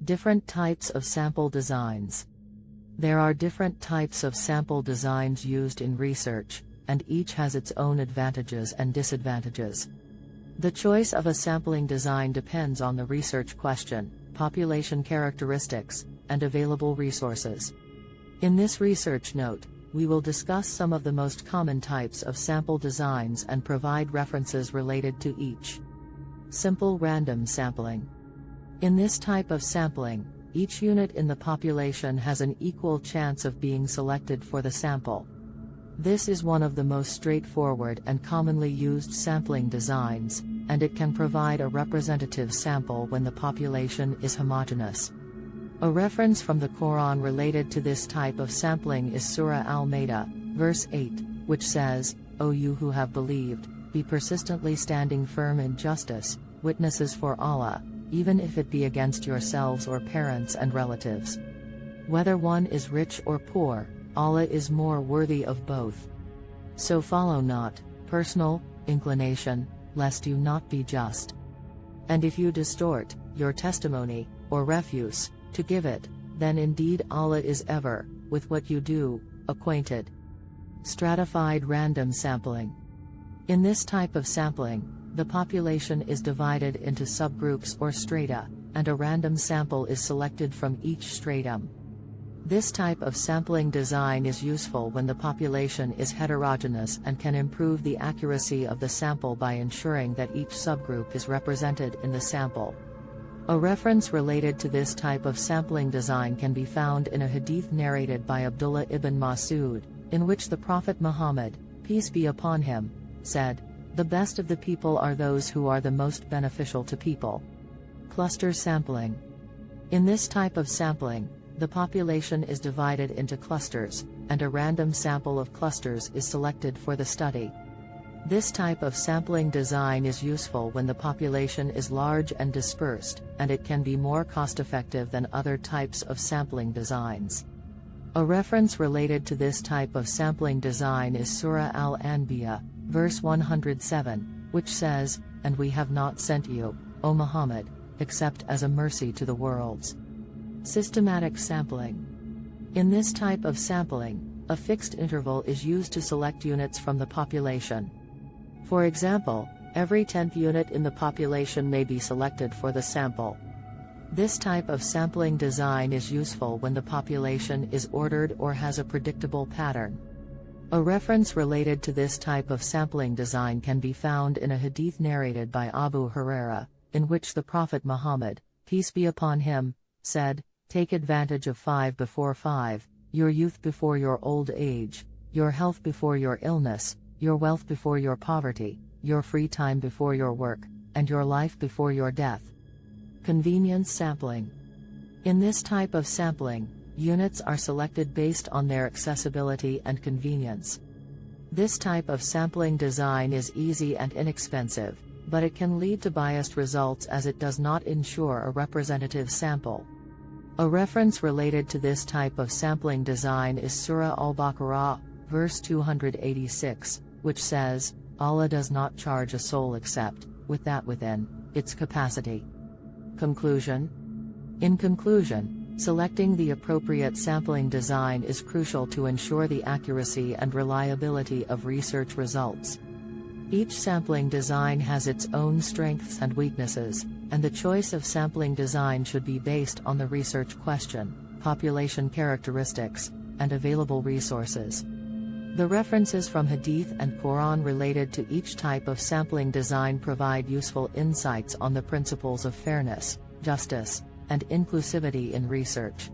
Different types of sample designs. There are different types of sample designs used in research, and each has its own advantages and disadvantages. The choice of a sampling design depends on the research question, population characteristics, and available resources. In this research note, we will discuss some of the most common types of sample designs and provide references related to each. Simple random sampling. In this type of sampling, each unit in the population has an equal chance of being selected for the sample. This is one of the most straightforward and commonly used sampling designs, and it can provide a representative sample when the population is homogeneous. A reference from the Quran related to this type of sampling is Surah Al-Ma'idah, verse 8, which says, "O you who have believed, be persistently standing firm in justice, witnesses for Allah, even if it be against yourselves or parents and relatives. Whether one is rich or poor, Allah is more worthy of both. So follow not personal inclination, lest you not be just. And if you distort your testimony, or refuse to give it, then indeed Allah is ever, with what you do, acquainted." Stratified random sampling. In this type of sampling, the population is divided into subgroups or strata, and a random sample is selected from each stratum. This type of sampling design is useful when the population is heterogeneous and can improve the accuracy of the sample by ensuring that each subgroup is represented in the sample. A reference related to this type of sampling design can be found in a hadith narrated by Abdullah ibn Mas'ud, in which the Prophet Muhammad, peace be upon him, said, "The best of the people are those who are the most beneficial to people." Cluster sampling. In this type of sampling, the population is divided into clusters, and a random sample of clusters is selected for the study. This type of sampling design is useful when the population is large and dispersed, and it can be more cost-effective than other types of sampling designs. A reference related to this type of sampling design is Surah Al-Anbiya, verse 107, which says, "And we have not sent you, O Muhammad, except as a mercy to the worlds." Systematic sampling. In this type of sampling, a fixed interval is used to select units from the population. For example, every 10th unit in the population may be selected for the sample. This type of sampling design is useful when the population is ordered or has a predictable pattern. A reference related to this type of sampling design can be found in a hadith narrated by Abu Huraira, in which the Prophet Muhammad, peace be upon him, said, "Take advantage of 5 before 5, your youth before your old age, your health before your illness, your wealth before your poverty, your free time before your work, and your life before your death." Convenience sampling. In this type of sampling, units are selected based on their accessibility and convenience. This type of sampling design is easy and inexpensive, but it can lead to biased results as it does not ensure a representative sample. A reference related to this type of sampling design is Surah Al-Baqarah, verse 286, which says, "Allah does not charge a soul except with that within its capacity." Conclusion. In conclusion, selecting the appropriate sampling design is crucial to ensure the accuracy and reliability of research results. Each sampling design has its own strengths and weaknesses, and the choice of sampling design should be based on the research question, population characteristics, and available resources. The references from Hadith and Quran related to each type of sampling design provide useful insights on the principles of fairness, justice, and inclusivity in research.